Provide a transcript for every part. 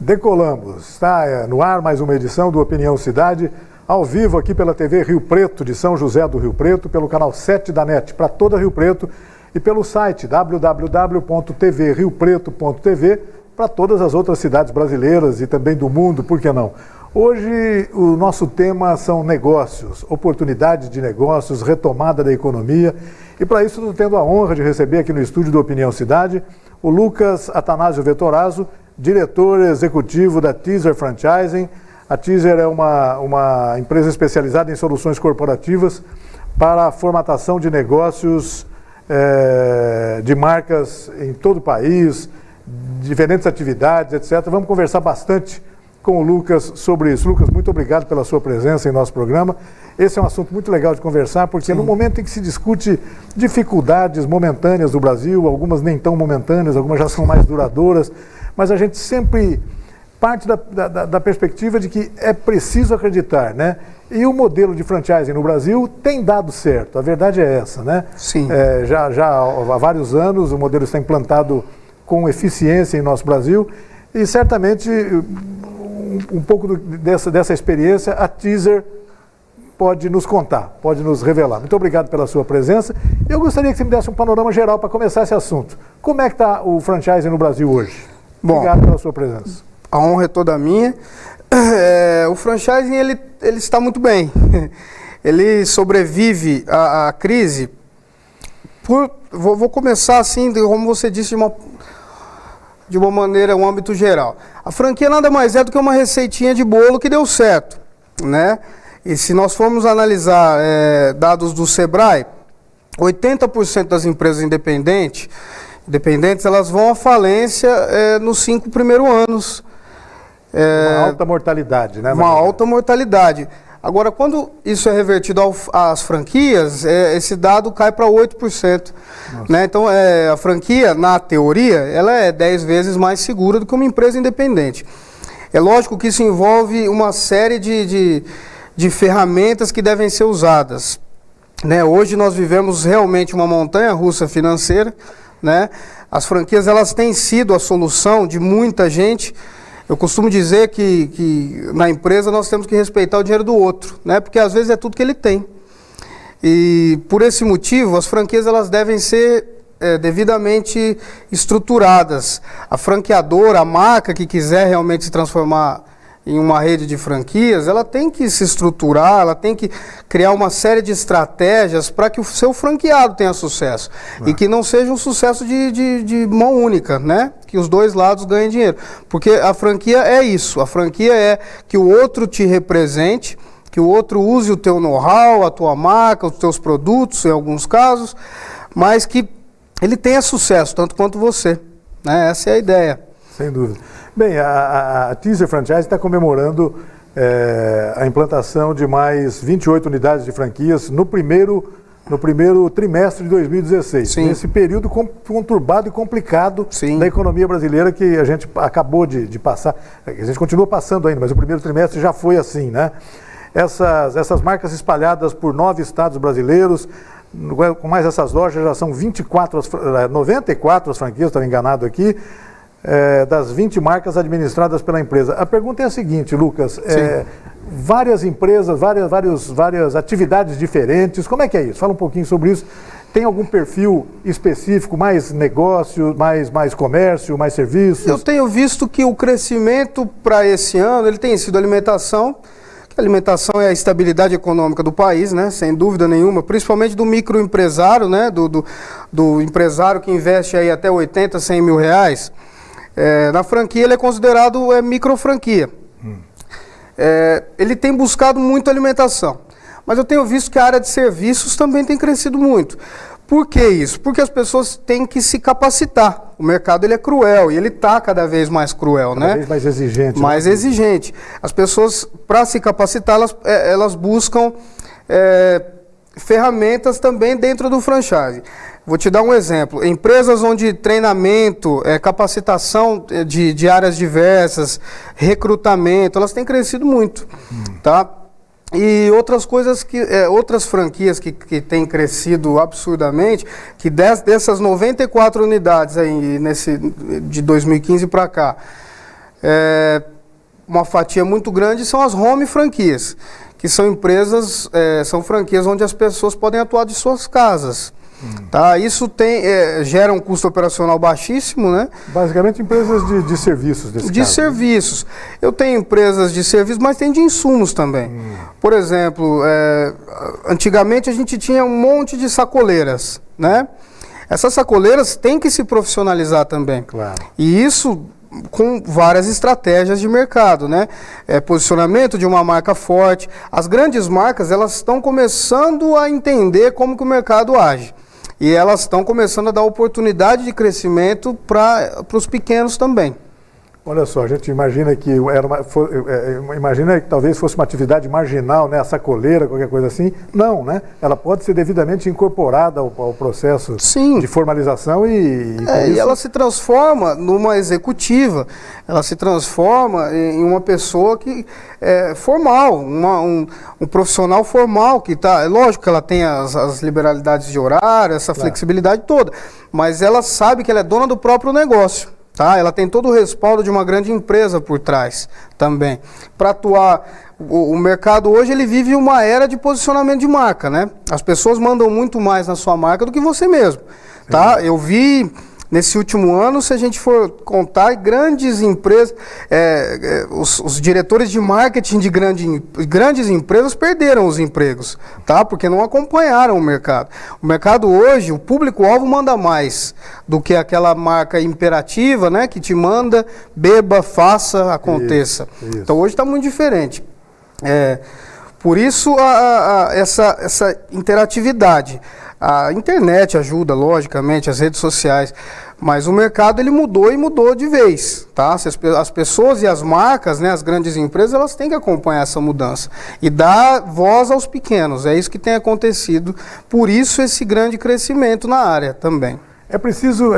Decolamos. Está no ar mais uma edição do Opinião Cidade, ao vivo aqui pela TV Rio Preto, de São José do Rio Preto, pelo canal 7 da NET para toda Rio Preto e pelo site www.tvriopreto.tv para todas as outras cidades brasileiras e também do mundo, por que não? Hoje o nosso tema são negócios, oportunidades de negócios, retomada da economia. E para isso estou tendo a honra de receber aqui no estúdio do Opinião Cidade o Lucas Atanásio Vettorazzo, diretor executivo da Teaser Franchising. A Teaser é uma empresa especializada em soluções corporativas para a formatação de negócios de marcas em todo o país, diferentes atividades, etc. Vamos conversar bastante com o Lucas sobre isso. Lucas, muito obrigado pela sua presença em nosso programa. Esse é um assunto muito legal de conversar, porque no momento em que se discute dificuldades momentâneas do Brasil, algumas nem tão momentâneas, algumas já são mais duradouras, mas a gente sempre parte da perspectiva de que é preciso acreditar, né? E o modelo de franchising no Brasil tem dado certo, a verdade é essa, né? Sim. Já há vários anos o modelo está implantado com eficiência em nosso Brasil e certamente um pouco dessa experiência a Teaser pode nos contar, pode nos revelar. Muito obrigado pela sua presença. Eu gostaria que você me desse um panorama geral para começar esse assunto. Como é que está o franchising no Brasil hoje? Bom, obrigado pela sua presença. A honra é toda minha. O franchising ele está muito bem. Ele sobrevive à crise. Vou começar assim, como você disse, de uma maneira, um âmbito geral. A franquia nada mais é do que uma receitinha de bolo que deu certo, né? E se nós formos analisar dados do Sebrae, 80% das empresas independentes, elas vão à falência nos 5 primeiros anos. Uma alta mortalidade, né? Uma alta mortalidade. Agora, quando isso é revertido às franquias, esse dado cai para 8%. Né? Então, a franquia, na teoria, ela é 10 vezes mais segura do que uma empresa independente. É lógico que isso envolve uma série de ferramentas que devem ser usadas. Né? Hoje nós vivemos realmente uma montanha-russa financeira. Né? As franquias elas têm sido a solução de muita gente. Eu costumo dizer que na empresa nós temos que respeitar o dinheiro do outro, né? Porque às vezes é tudo que ele tem. E por esse motivo as franquias elas devem ser devidamente estruturadas. A franqueadora, a marca que quiser realmente se transformar em uma rede de franquias, ela tem que se estruturar, ela tem que criar uma série de estratégias para que o seu franqueado tenha sucesso. E que não seja um sucesso de mão única, né? Que os dois lados ganhem dinheiro. Porque a franquia é isso, a franquia é que o outro te represente, que o outro use o teu know-how, a tua marca, os teus produtos, em alguns casos, mas que ele tenha sucesso, tanto quanto você. Né? Essa é a ideia. Sem dúvida. Bem, a Teaser Franchise está comemorando a implantação de mais 28 unidades de franquias no primeiro trimestre de 2016. Sim. Nesse período conturbado e complicado Sim. da economia brasileira que a gente acabou de passar. A gente continua passando ainda, mas o primeiro trimestre já foi assim, né? Essas marcas espalhadas por 9 estados brasileiros, com mais essas lojas já são 94 as franquias, estava enganado aqui, das 20 marcas administradas pela empresa. A pergunta é a seguinte, Lucas, várias empresas, várias atividades diferentes, como é que é isso? Fala um pouquinho sobre isso. Tem algum perfil específico, mais negócio, mais comércio, mais serviços? Eu tenho visto que o crescimento para esse ano ele tem sido alimentação. A alimentação é a estabilidade econômica do país, né? Sem dúvida nenhuma, principalmente do microempresário, né? do empresário que investe aí até 80, 100 mil reais. Na franquia ele é considerado micro franquia. Ele tem buscado muito alimentação, mas eu tenho visto que a área de serviços também tem crescido muito. Por que isso? Porque as pessoas têm que se capacitar. O mercado ele é cruel e ele está cada vez mais cruel, cada vez mais exigente. Mais exigente. As pessoas, para se capacitar, elas buscam ferramentas também dentro do franchise. Vou te dar um exemplo. Empresas onde treinamento, capacitação de áreas diversas, recrutamento, elas têm crescido muito, tá? E outras coisas outras franquias que têm crescido absurdamente, que dessas 94 unidades aí de 2015 para cá, uma fatia muito grande são as home franquias, que são empresas, são franquias onde as pessoas podem atuar de suas casas. Tá? Isso gera um custo operacional baixíssimo, né? Basicamente empresas de serviços desse caso. De serviços. Eu tenho empresas de serviços, mas tem de insumos também. Por exemplo, antigamente a gente tinha um monte de sacoleiras, né? Essas sacoleiras têm que se profissionalizar também. Claro. E isso com várias estratégias de mercado, né? Posicionamento de uma marca forte. As grandes marcas, elas estão começando a entender como que o mercado age. E elas estão começando a dar oportunidade de crescimento para os pequenos também. Olha só, a gente imagina que imagina que talvez fosse uma atividade marginal, né, a sacoleira, qualquer coisa assim. Não, né? Ela pode ser devidamente incorporada ao processo Sim. de formalização e ela se transforma numa executiva, ela se transforma em uma pessoa que é formal, um profissional formal que está. É lógico que ela tem as liberalidades de horário, essa flexibilidade toda, mas ela sabe que ela é dona do próprio negócio. Tá? Ela tem todo o respaldo de uma grande empresa por trás também. Para atuar, o mercado hoje ele vive uma era de posicionamento de marca, né? As pessoas mandam muito mais na sua marca do que você mesmo. Tá? Eu vi nesse último ano, se a gente for contar, grandes empresas, os diretores de marketing de grandes empresas perderam os empregos, tá? Porque não acompanharam o mercado. O mercado hoje, o público-alvo manda mais do que aquela marca imperativa, né? Que te manda, beba, faça, aconteça. Isso. Então hoje está muito diferente. Por isso essa interatividade. A internet ajuda, logicamente, as redes sociais, mas o mercado ele mudou e mudou de vez, tá? As pessoas e as marcas, né, as grandes empresas, elas têm que acompanhar essa mudança e dar voz aos pequenos. É isso que tem acontecido, por isso esse grande crescimento na área também. É preciso,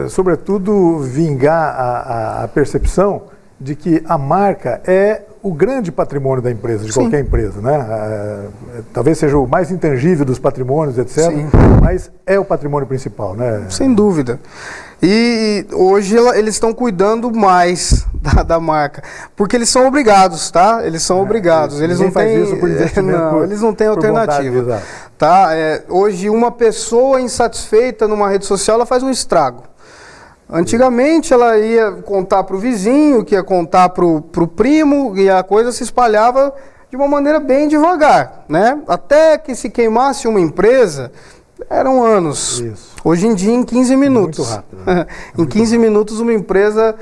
sobretudo, vingar a percepção de que a marca é o grande patrimônio da empresa, de qualquer empresa, né? Talvez seja o mais intangível dos patrimônios, etc. Sim. Mas é o patrimônio principal, né? Sem dúvida. E hoje eles estão cuidando mais da marca, porque eles são obrigados, tá? Eles são obrigados. Eles não têm isso por investimento, eles não têm alternativa. Bondade, tá? Hoje uma pessoa insatisfeita numa rede social, ela faz um estrago. Antigamente ela ia contar para o vizinho, que ia contar para o primo, e a coisa se espalhava de uma maneira bem devagar, né? Até que se queimasse uma empresa, eram anos. Isso. Hoje em dia, em 15 minutos. Muito rápido. Né? Em 15 minutos, uma empresa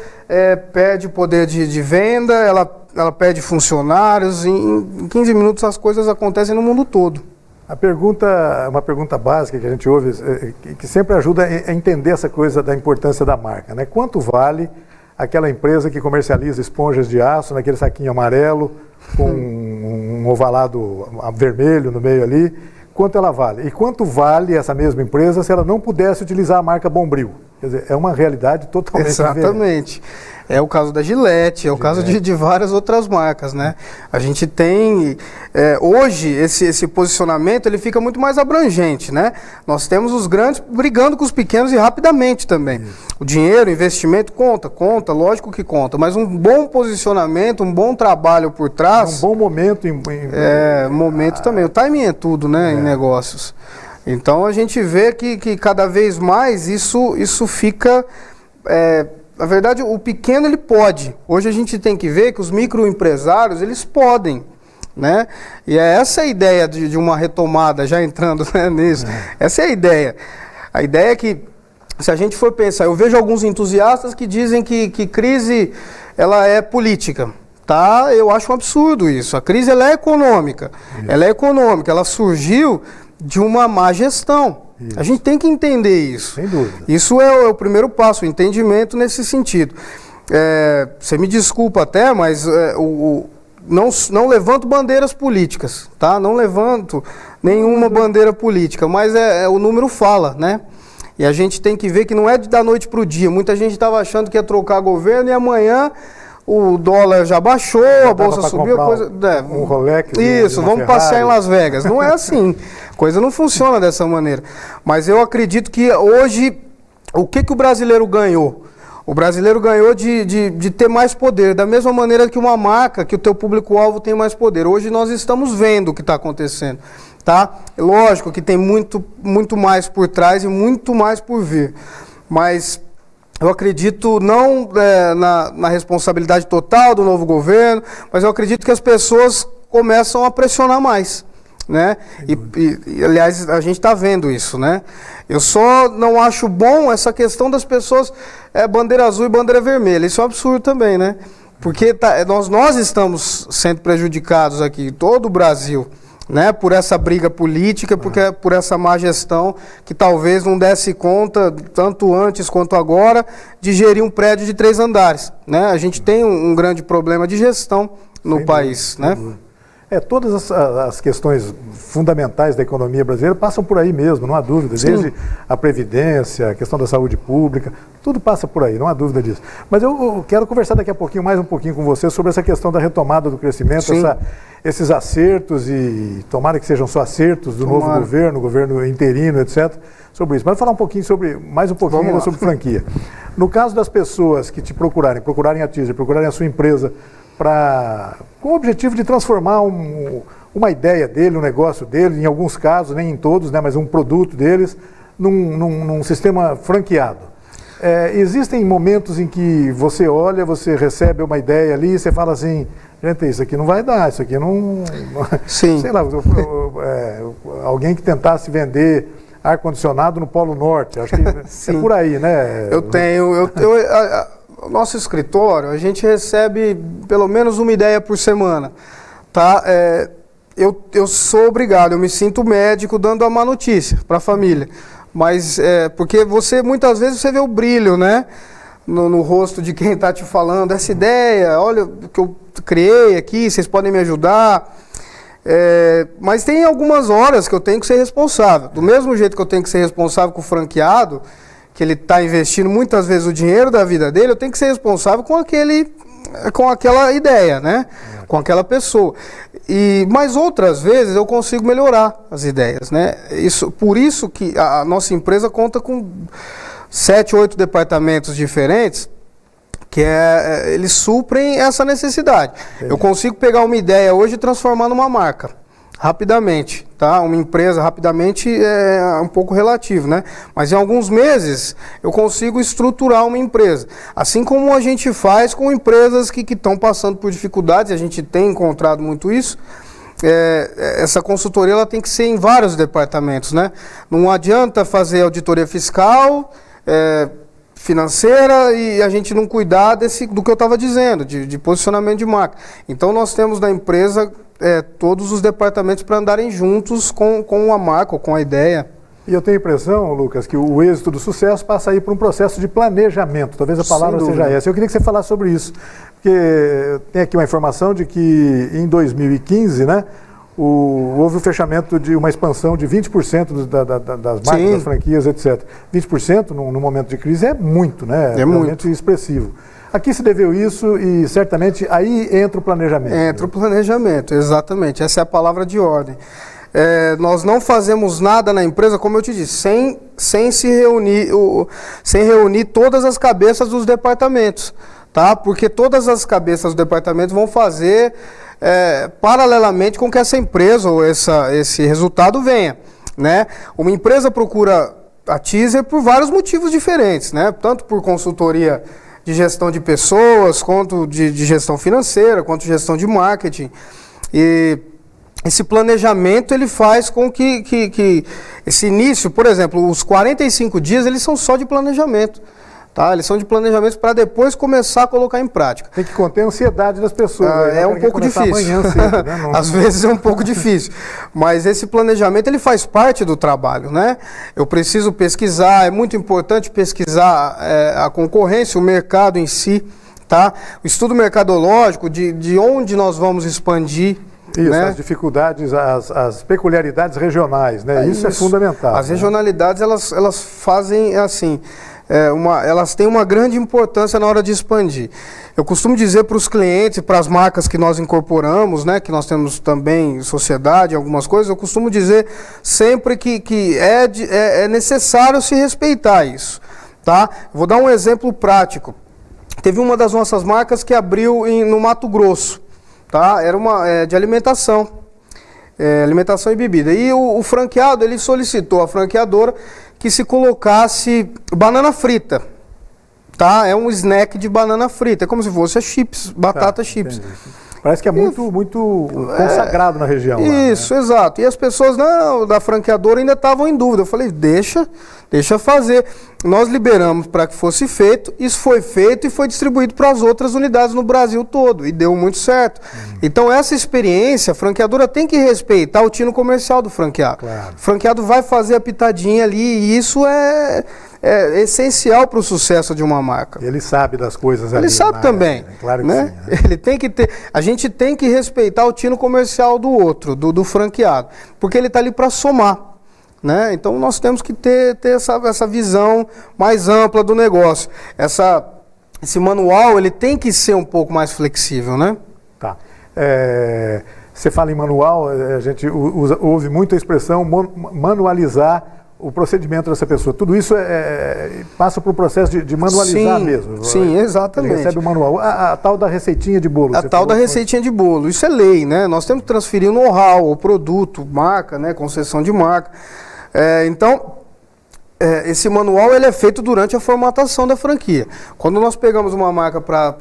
perde poder de venda, ela perde funcionários, em 15 minutos as coisas acontecem no mundo todo. Uma pergunta básica que a gente ouve, que sempre ajuda a entender essa coisa da importância da marca, né? Quanto vale aquela empresa que comercializa esponjas de aço naquele saquinho amarelo, com um ovalado vermelho no meio ali? Quanto ela vale? E quanto vale essa mesma empresa se ela não pudesse utilizar a marca Bombril? Quer dizer, é uma realidade totalmente diferente. Exatamente. É o caso da Gillette, é o caso de várias outras marcas, né? A gente tem, hoje, esse posicionamento, ele fica muito mais abrangente, né? Nós temos os grandes brigando com os pequenos e rapidamente também. Isso. O dinheiro, o investimento conta, lógico que conta, mas um bom posicionamento, um bom trabalho por trás... Um bom momento. Momento também. O timing é tudo, né, em negócios. Então a gente vê que cada vez mais isso fica... Na verdade, o pequeno ele pode. Hoje a gente tem que ver que os microempresários, eles podem, né? E é essa a ideia de uma retomada, já entrando, né, nisso. Essa é a ideia. A ideia é que, se a gente for pensar, eu vejo alguns entusiastas que dizem que crise ela é política. Tá? Eu acho um absurdo isso. A crise ela é econômica. Ela surgiu de uma má gestão. Isso. A gente tem que entender isso. Sem dúvida. Isso é o primeiro passo, o entendimento nesse sentido. Você me desculpa até, mas não levanto bandeiras políticas, tá? Não levanto nenhuma bandeira política, mas o número fala, né? E a gente tem que ver que não é da noite para o dia. Muita gente estava achando que ia trocar governo e amanhã o dólar já baixou, a bolsa subiu, um Rolex. Isso, vamos passear em Las Vegas. Não é assim. A coisa não funciona dessa maneira. Mas eu acredito que hoje, o que o brasileiro ganhou? O brasileiro ganhou de ter mais poder, da mesma maneira que uma marca, que o teu público-alvo tem mais poder. Hoje nós estamos vendo o que está acontecendo, tá? Lógico que tem muito mais por trás e muito mais por vir, mas eu acredito não na responsabilidade total do novo governo, mas eu acredito que as pessoas começam a pressionar mais, né? E aliás, a gente está vendo isso, né? Eu só não acho bom essa questão das pessoas bandeira azul e bandeira vermelha. Isso é um absurdo também, né? Porque nós estamos sendo prejudicados aqui, todo o Brasil, né? Por essa briga política, por essa má gestão que talvez não desse conta, tanto antes quanto agora, de gerir um prédio de 3 andares, né? A gente tem um grande problema de gestão no país, né? Todas as questões fundamentais da economia brasileira passam por aí mesmo, não há dúvida. Sim. Desde a Previdência, a questão da saúde pública, tudo passa por aí, não há dúvida disso. Mas eu quero conversar daqui a pouquinho, mais um pouquinho com você, sobre essa questão da retomada do crescimento, esses acertos, e tomara que sejam só acertos do novo governo interino, etc., sobre isso. Mas vou falar mais um pouquinho ainda sobre franquia. No caso das pessoas que te procurarem a Teaser, procurarem a sua empresa, com o objetivo de transformar uma ideia dele, um negócio dele, em alguns casos, nem em todos, né, mas um produto deles, num sistema franqueado. Existem momentos em que você olha, você recebe uma ideia ali e você fala assim, gente, isso aqui não vai dar, isso aqui não... Sim. Sei lá, alguém que tentasse vender ar-condicionado no Polo Norte, acho que é por aí, né? O nosso escritório, a gente recebe pelo menos uma ideia por semana, tá? Eu sou obrigado, eu me sinto médico dando a má notícia para a família, mas porque muitas vezes você vê o brilho, né? No rosto de quem está te falando, essa ideia, olha o que eu criei aqui, vocês podem me ajudar. Mas tem algumas horas que eu tenho que ser responsável, do mesmo jeito que eu tenho que ser responsável com o franqueado, que ele está investindo muitas vezes o dinheiro da vida dele, eu tenho que ser responsável com aquela ideia, né? Com aquela pessoa. Mas outras vezes eu consigo melhorar as ideias, né? Por isso que a nossa empresa conta com 7, 8 departamentos diferentes, que eles suprem essa necessidade. Entendi. Eu consigo pegar uma ideia hoje e transformar numa marca. Rapidamente, tá? Uma empresa rapidamente é um pouco relativo, né? Mas em alguns meses eu consigo estruturar uma empresa. Assim como a gente faz com empresas que estão passando por dificuldades, a gente tem encontrado muito isso. Essa consultoria ela tem que ser em vários departamentos, né? Não adianta fazer auditoria fiscal, financeira e a gente não cuidar do que eu estava dizendo, de posicionamento de marca. Então nós temos na empresa todos os departamentos para andarem juntos com a marca ou com a ideia. E eu tenho a impressão, Lucas, que o êxito do sucesso passa aí por um processo de planejamento. Talvez a palavra seja essa. Eu queria que você falasse sobre isso, porque tem aqui uma informação de que em 2015, né, houve o fechamento de uma expansão de 20% das marcas, das franquias, etc. 20% no momento de crise é muito, né? É realmente expressivo. A que se deveu isso e certamente aí entra o planejamento. Entra o planejamento, exatamente. Essa é a palavra de ordem. Nós não fazemos nada na empresa, como eu te disse, sem reunir todas as cabeças dos departamentos, tá? Porque todas as cabeças do departamento vão fazer paralelamente com que essa empresa ou esse resultado venha, né? Uma empresa procura a Teaser por vários motivos diferentes, né? Tanto por consultoria de gestão de pessoas, quanto de gestão financeira, quanto de gestão de marketing. E esse planejamento ele faz com que esse início, por exemplo, os 45 dias, eles são só de planejamento. Tá? Eles são de planejamento para depois começar a colocar em prática. Tem que conter a ansiedade das pessoas. É um pouco difícil. Cedo, né? Às vezes é um pouco difícil. Mas esse planejamento ele faz parte do trabalho, né? Eu preciso pesquisar, é muito importante pesquisar a concorrência, o mercado em si, tá? O estudo mercadológico de onde nós vamos expandir. Isso, né? As dificuldades, as peculiaridades regionais, né? Isso é fundamental. As regionalidades, elas fazem assim... elas têm uma grande importância na hora de expandir. Eu costumo dizer para os clientes, para as marcas que nós incorporamos, né, que nós temos também sociedade, algumas coisas, eu costumo dizer sempre que é necessário se respeitar isso. tá? Vou dar um exemplo prático. Teve uma das nossas marcas que abriu no Mato Grosso, tá? Era uma de alimentação, alimentação e bebida. E o franqueado, ele solicitou à franqueadora que se colocasse banana frita, tá? É um snack de banana frita, é como se fosse chips, batata chips. Entendi. Parece que é muito consagrado na região. Isso, lá, né? Exato. E as pessoas da franqueadora ainda estavam em dúvida. Eu falei, deixa fazer. Nós liberamos para que fosse feito, isso foi feito e foi distribuído para as outras unidades no Brasil todo. E deu muito certo. Então, essa experiência, a franqueadora tem que respeitar o tino comercial do franqueado. Claro. O franqueado vai fazer a pitadinha ali e isso é essencial para o sucesso de uma marca. Ele sabe das coisas ali. Ele sabe também. Claro que né? sim. Né? Ele tem que ter. A gente tem que respeitar o tino comercial do outro, do franqueado, porque ele está ali para somar. Né? Então nós temos que ter essa visão mais ampla do negócio. Esse manual ele tem que ser um pouco mais flexível, né? Tá. Você fala em manual, a gente ouve muito a expressão manualizar o procedimento dessa pessoa. Tudo isso passa por um processo de manualizar mesmo. Sim, exatamente. Ele recebe o manual. A tal da receitinha de bolo. A tal da receitinha de bolo. Isso é lei, né? Nós temos que transferir o know-how, o produto, marca, né? Concessão de marca. Então, esse manual ele é feito durante a formatação da franquia. Quando nós pegamos uma marca para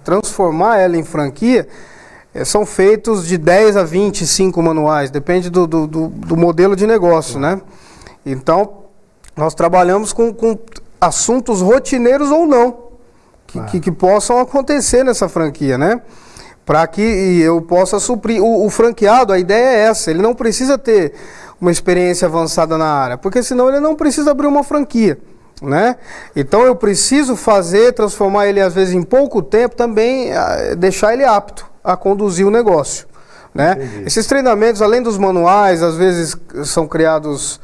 transformar ela em franquia, são feitos de 10 a 25 manuais, depende do modelo de negócio, né? Então, nós trabalhamos com assuntos rotineiros ou não, que possam acontecer nessa franquia, né? Para que eu possa suprir. O franqueado, a ideia é essa, ele não precisa ter uma experiência avançada na área, porque senão ele não precisa abrir uma franquia, né? Então eu preciso transformar ele às vezes em pouco tempo, também deixar ele apto a conduzir o negócio. Né? Esses treinamentos, além dos manuais, às vezes são criados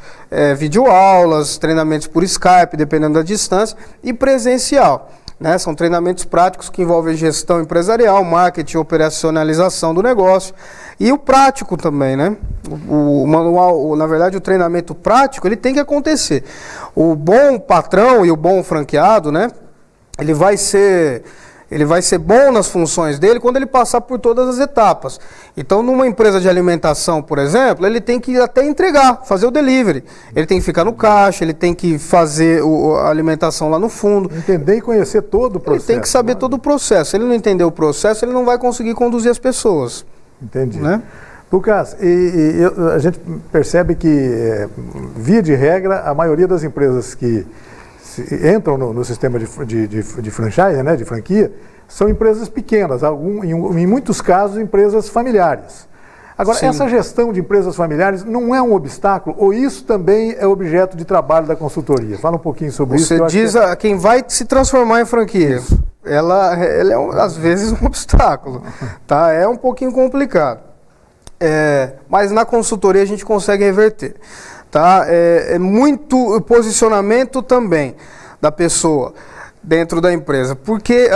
videoaulas, treinamentos por Skype, dependendo da distância, e presencial. Né? São treinamentos práticos que envolvem gestão empresarial, marketing, operacionalização do negócio e o prático também, né? O manual, na verdade, o treinamento prático, ele tem que acontecer. O bom patrão e o bom franqueado, né? Ele vai ser bom nas funções dele quando ele passar por todas as etapas. Então, numa empresa de alimentação, por exemplo, ele tem que até entregar, fazer o delivery. Ele tem que ficar no caixa, ele tem que fazer a alimentação lá no fundo. Entender e conhecer todo o processo. Ele tem que saber todo o processo. Se ele não entender o processo, ele não vai conseguir conduzir as pessoas. Entendi. Né? Lucas, a gente percebe que, via de regra, a maioria das empresas que entram no sistema de franchise, né, de franquia, são empresas pequenas, em muitos casos empresas familiares. Agora, Sim. Essa gestão de empresas familiares não é um obstáculo, ou isso também é objeto de trabalho da consultoria? Fala um pouquinho sobre isso. Você diz quem vai se transformar em franquia. Isso. Ela é, às vezes, um obstáculo. Tá? É um pouquinho complicado. Mas na consultoria a gente consegue reverter. Tá? Muito posicionamento também da pessoa dentro da empresa, porque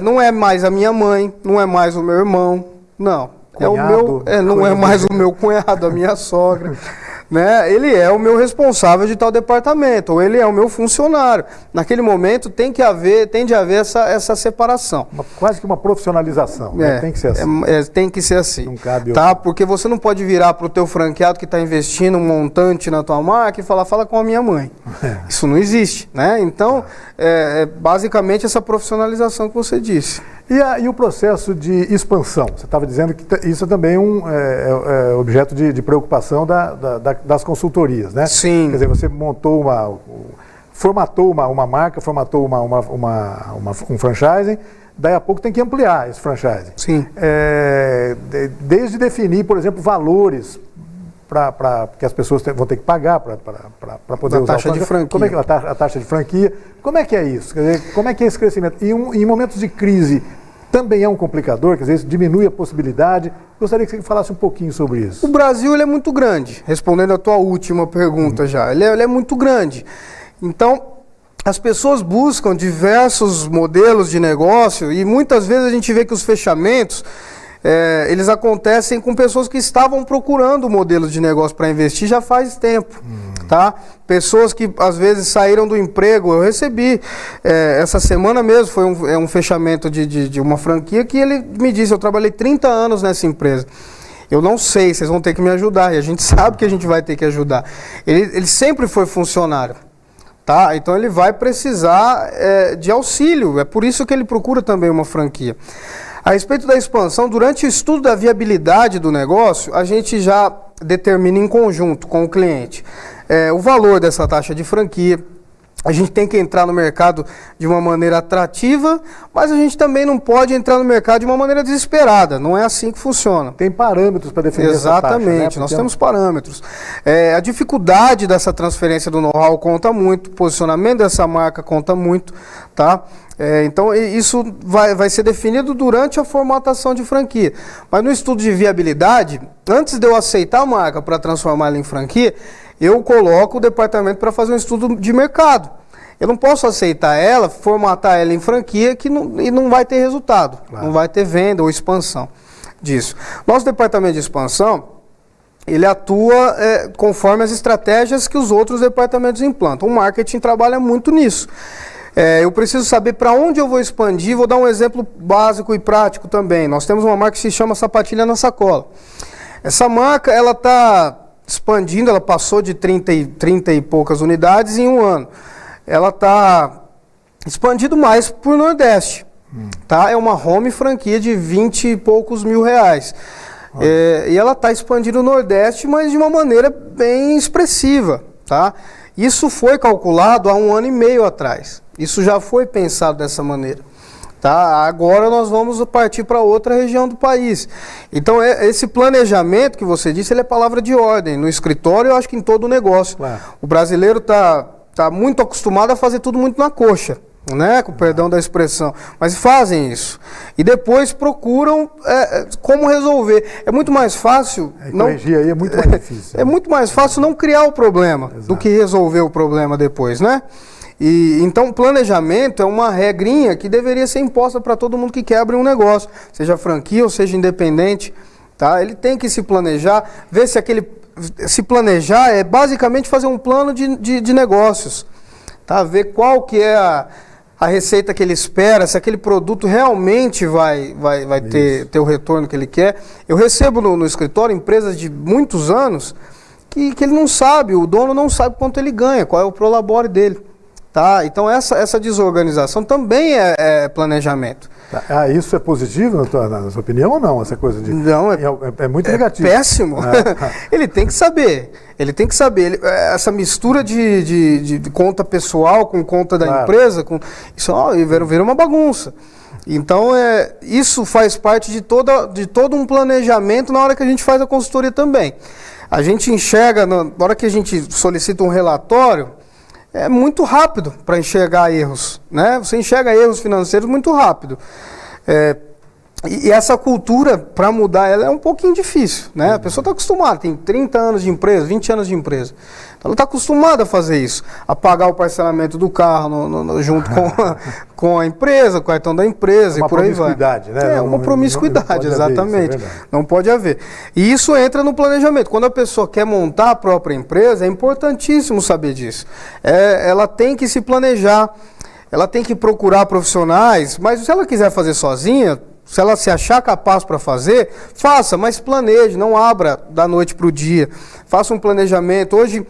não é mais a minha mãe, não é mais o meu irmão, não, cunhado, não é mais o meu cunhado, a minha sogra, né? Ele é o meu responsável de tal departamento, ou ele é o meu funcionário. Naquele momento tende a haver essa separação. Quase que uma profissionalização, né? Tem que ser assim. Tem que ser assim. Não cabe tá? Porque você não pode virar para o teu franqueado que está investindo um montante na tua marca e fala com a minha mãe. Isso não existe, né? Então, basicamente essa profissionalização que você disse. E o processo de expansão? Você estava dizendo que isso também é objeto de preocupação das consultorias, né? Sim. Quer dizer, você formatou uma marca, formatou um franchising, daí a pouco tem que ampliar esse franchising. Sim. Desde definir, por exemplo, valores que as pessoas vão ter que pagar para poder usar taxa de franquia. Como é que a taxa de franquia? Como é que é isso? Quer dizer, como é que é esse crescimento? E em momentos de crise também é um complicador, quer dizer, isso diminui a possibilidade. Gostaria que você falasse um pouquinho sobre isso. O Brasil ele é muito grande, respondendo a tua última pergunta já. Ele é muito grande. Então, as pessoas buscam diversos modelos de negócio e muitas vezes a gente vê que os fechamentos eles acontecem com pessoas que estavam procurando modelos de negócio para investir já faz tempo. tá? Pessoas que às vezes saíram do emprego, eu recebi essa semana mesmo, foi um fechamento de uma franquia que ele me disse, eu trabalhei 30 anos nessa empresa. Eu não sei, vocês vão ter que me ajudar, e a gente sabe que a gente vai ter que ajudar. Ele sempre foi funcionário, tá? Então ele vai precisar de auxílio, é por isso que ele procura também uma franquia. A respeito da expansão, durante o estudo da viabilidade do negócio, a gente já determina em conjunto com o cliente o valor dessa taxa de franquia. A gente tem que entrar no mercado de uma maneira atrativa, mas a gente também não pode entrar no mercado de uma maneira desesperada. Não é assim que funciona. Tem parâmetros para definir Exatamente, essa taxa, né? Nós temos parâmetros. A dificuldade dessa transferência do know-how conta muito, o posicionamento dessa marca conta muito, tá? Então isso vai ser definido durante a formatação de franquia. Mas no estudo de viabilidade, antes de eu aceitar a marca para transformá-la em franquia, eu coloco o departamento para fazer um estudo de mercado. Eu não posso aceitar ela, formatar ela em franquia e não vai ter resultado, claro. Não vai ter venda ou expansão disso. Nosso departamento de expansão, ele atua conforme as estratégias que os outros departamentos implantam. O marketing trabalha muito nisso. Eu preciso saber para onde eu vou expandir. Vou dar um exemplo básico e prático também. Nós temos uma marca que se chama Sapatilha na Sacola. Essa marca, ela está expandindo, ela passou de 30 e poucas unidades em um ano. Ela está expandindo mais por Nordeste. Tá? É uma home franquia de 20 e poucos mil reais. E ela está expandindo o Nordeste, mas de uma maneira bem expressiva. Tá? Isso foi calculado há 1 ano e meio atrás. Isso já foi pensado dessa maneira. Tá? Agora nós vamos partir para outra região do país. Então, esse planejamento que você disse, ele é palavra de ordem. No escritório, eu acho que em todo o negócio. Claro. O brasileiro está muito acostumado a fazer tudo muito na coxa, né? Com perdão da expressão. Mas fazem isso. E depois procuram como resolver. É muito mais fácil... corrigir aí é muito mais difícil. É muito mais fácil não criar o problema do que resolver o problema depois, né? Então, planejamento é uma regrinha que deveria ser imposta para todo mundo que quer abrir um negócio, seja franquia ou seja independente, tá? Ele tem que se planejar, ver se se planejar é basicamente fazer um plano de negócios, tá? Ver qual que é a receita que ele espera, se aquele produto realmente vai ter o retorno que ele quer. Eu recebo no escritório empresas de muitos anos que ele não sabe, o dono não sabe quanto ele ganha, qual é o prolabore dele. Tá? Então essa desorganização também é planejamento. Tá. Isso é positivo na sua opinião ou não? Essa coisa de... Não, é muito negativo. Péssimo. Ele tem que saber. Essa mistura de conta pessoal com conta da empresa, isso vira uma bagunça. Então isso faz parte de todo um planejamento na hora que a gente faz a consultoria também. A gente enxerga, na hora que a gente solicita um relatório, é muito rápido para enxergar erros, né? Você enxerga erros financeiros muito rápido. E essa cultura, para mudar ela, é um pouquinho difícil, né? A pessoa está acostumada, tem 30 anos de empresa, 20 anos de empresa. Então ela está acostumada a fazer isso, a pagar o parcelamento do carro junto com a empresa, com o cartão da empresa e por aí vai. Né? Uma promiscuidade, exatamente. Não pode haver. E isso entra no planejamento. Quando a pessoa quer montar a própria empresa, é importantíssimo saber disso. Ela tem que se planejar, ela tem que procurar profissionais, mas se ela quiser fazer sozinha, se ela se achar capaz para fazer, faça, mas planeje, não abra da noite para o dia. Faça um planejamento. Hoje,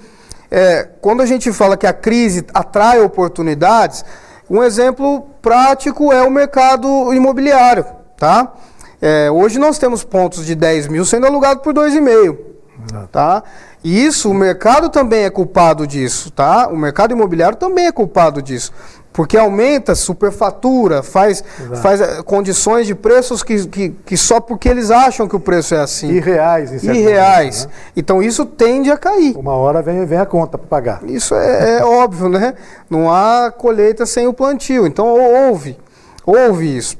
quando a gente fala que a crise atrai oportunidades, um exemplo prático é o mercado imobiliário. Tá? Hoje nós temos pontos de 10 mil sendo alugados por 2,5. Tá? E isso, o mercado também é culpado disso. Tá? O mercado imobiliário também é culpado disso. Porque aumenta, superfatura, faz condições de preços que só porque eles acham que o preço é assim. Irreais, em certo Irreais. Momento, né? Então isso tende a cair. Uma hora vem a conta para pagar. Isso é óbvio, né? Não há colheita sem o plantio. Então ouve isso.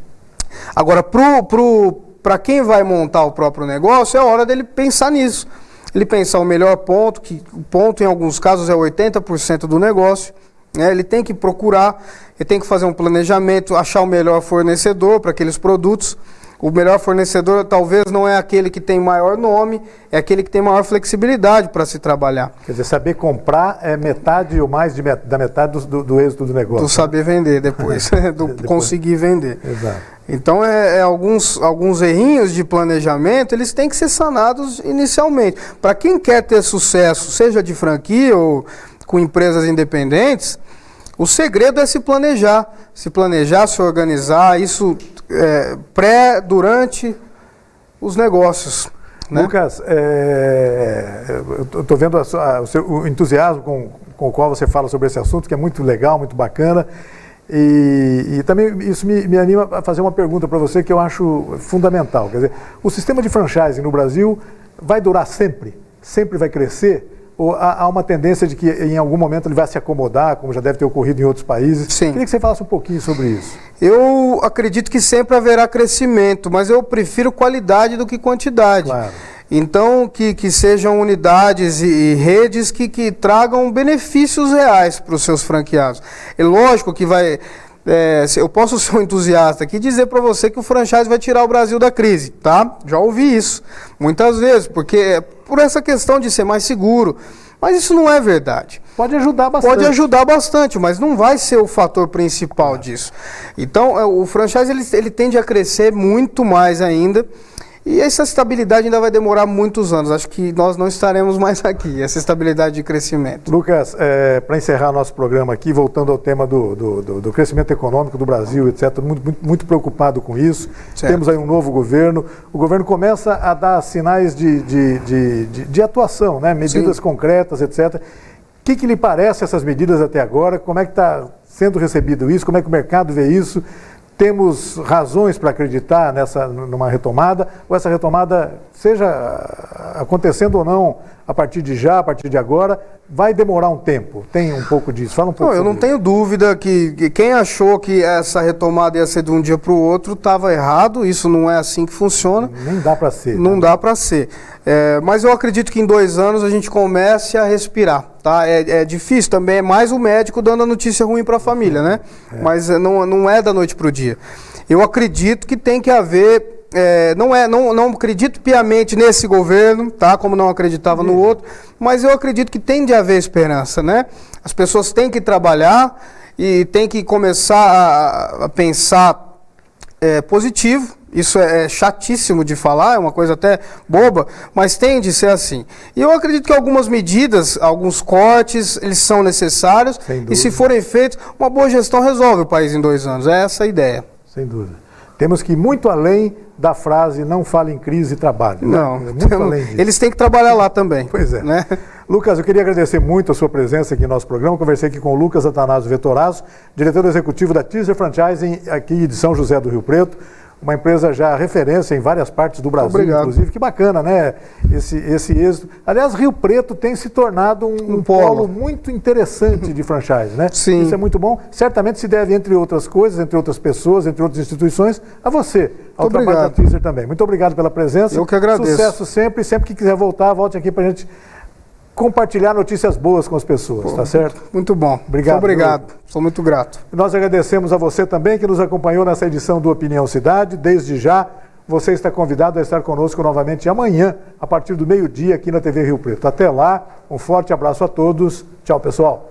Agora, para quem vai montar o próprio negócio, é hora dele pensar nisso. Ele pensar o melhor ponto, que o ponto em alguns casos é 80% do negócio. Ele tem que procurar, ele tem que fazer um planejamento, achar o melhor fornecedor para aqueles produtos, O melhor fornecedor talvez não é aquele que tem maior nome, é aquele que tem maior flexibilidade para se trabalhar. Quer dizer, saber comprar é metade ou mais da metade do êxito do negócio. Do saber vender depois, do conseguir vender. Exato. Então, alguns errinhos de planejamento, eles têm que ser sanados inicialmente. Para quem quer ter sucesso, seja de franquia ou com empresas independentes, o segredo é se planejar, se organizar, isso durante os negócios. Né? Lucas, eu estou vendo o entusiasmo com o qual você fala sobre esse assunto, que é muito legal, muito bacana. E também isso me anima a fazer uma pergunta para você que eu acho fundamental. Quer dizer, o sistema de franchising no Brasil vai durar sempre? Sempre vai crescer? Ou há uma tendência de que em algum momento ele vai se acomodar, como já deve ter ocorrido em outros países? Sim. Queria que você falasse um pouquinho sobre isso. Eu acredito que sempre haverá crescimento, mas eu prefiro qualidade do que quantidade. Claro. Então, que sejam unidades e redes que tragam benefícios reais para os seus franqueados. É lógico que vai... eu posso ser um entusiasta aqui e dizer para você que o franchise vai tirar o Brasil da crise, tá? Já ouvi isso muitas vezes, porque por essa questão de ser mais seguro, mas isso não é verdade. Pode ajudar bastante. Pode ajudar bastante, mas não vai ser o fator principal disso. Então, o franchise ele tende a crescer muito mais ainda. E essa estabilidade ainda vai demorar muitos anos. Acho que nós não estaremos mais aqui, essa estabilidade de crescimento. Lucas, para encerrar nosso programa aqui, voltando ao tema do crescimento econômico do Brasil, etc., muito preocupado com isso. Certo. Temos aí um novo governo. O governo começa a dar sinais de atuação, né? Medidas Sim. concretas, etc. O que lhe parece essas medidas até agora? Como é que está sendo recebido isso? Como é que o mercado vê isso? Temos razões para acreditar numa retomada, ou essa retomada, seja acontecendo ou não, a partir de já, a partir de agora, vai demorar um tempo? Tem um pouco disso? Fala um pouco sobre isso. Eu não tenho dúvida que quem achou que essa retomada ia ser de um dia para o outro estava errado, isso não é assim que funciona. Nem dá para ser. Não dá para ser. Mas eu acredito que em 2 anos a gente comece a respirar. Tá? É difícil também, é mais o médico dando a notícia ruim para a família, né? Mas não é da noite para o dia. Eu acredito que tem que haver... não acredito piamente nesse governo, tá? Como não acreditava no outro, mas eu acredito que tem de haver esperança, né? As pessoas têm que trabalhar e têm que começar a pensar positivo. Isso é chatíssimo de falar, é uma coisa até boba, mas tem de ser assim. E eu acredito que algumas medidas, alguns cortes, eles são necessários e se forem feitos, uma boa gestão resolve o país em 2 anos. É essa a ideia. Sem dúvida. Temos que ir muito além da frase não fale em crise e trabalhe. Não, né? Muito além disso. Eles têm que trabalhar lá também. Pois é. Né? Lucas, eu queria agradecer muito a sua presença aqui no nosso programa. Conversei aqui com o Lucas Attanasio Vettorazzo, diretor executivo da Teaser Franchising aqui de São José do Rio Preto. Uma empresa já referência em várias partes do Brasil, Obrigado. Inclusive. Que bacana, né? Esse êxito. Aliás, Rio Preto tem se tornado um polo muito interessante de franchise, né? Sim. Isso é muito bom. Certamente se deve, entre outras coisas, entre outras pessoas, entre outras instituições, a você, ao trabalho da Teaser também. Muito obrigado pela presença. Eu que agradeço. Sucesso sempre. Sempre que quiser voltar, volte aqui para a gente compartilhar notícias boas com as pessoas, tá certo? Muito bom. Obrigado. Obrigado. Sou muito grato. Nós agradecemos a você também que nos acompanhou nessa edição do Opinião Cidade. Desde já, você está convidado a estar conosco novamente amanhã, a partir do meio-dia, aqui na TV Rio Preto. Até lá, um forte abraço a todos. Tchau, pessoal.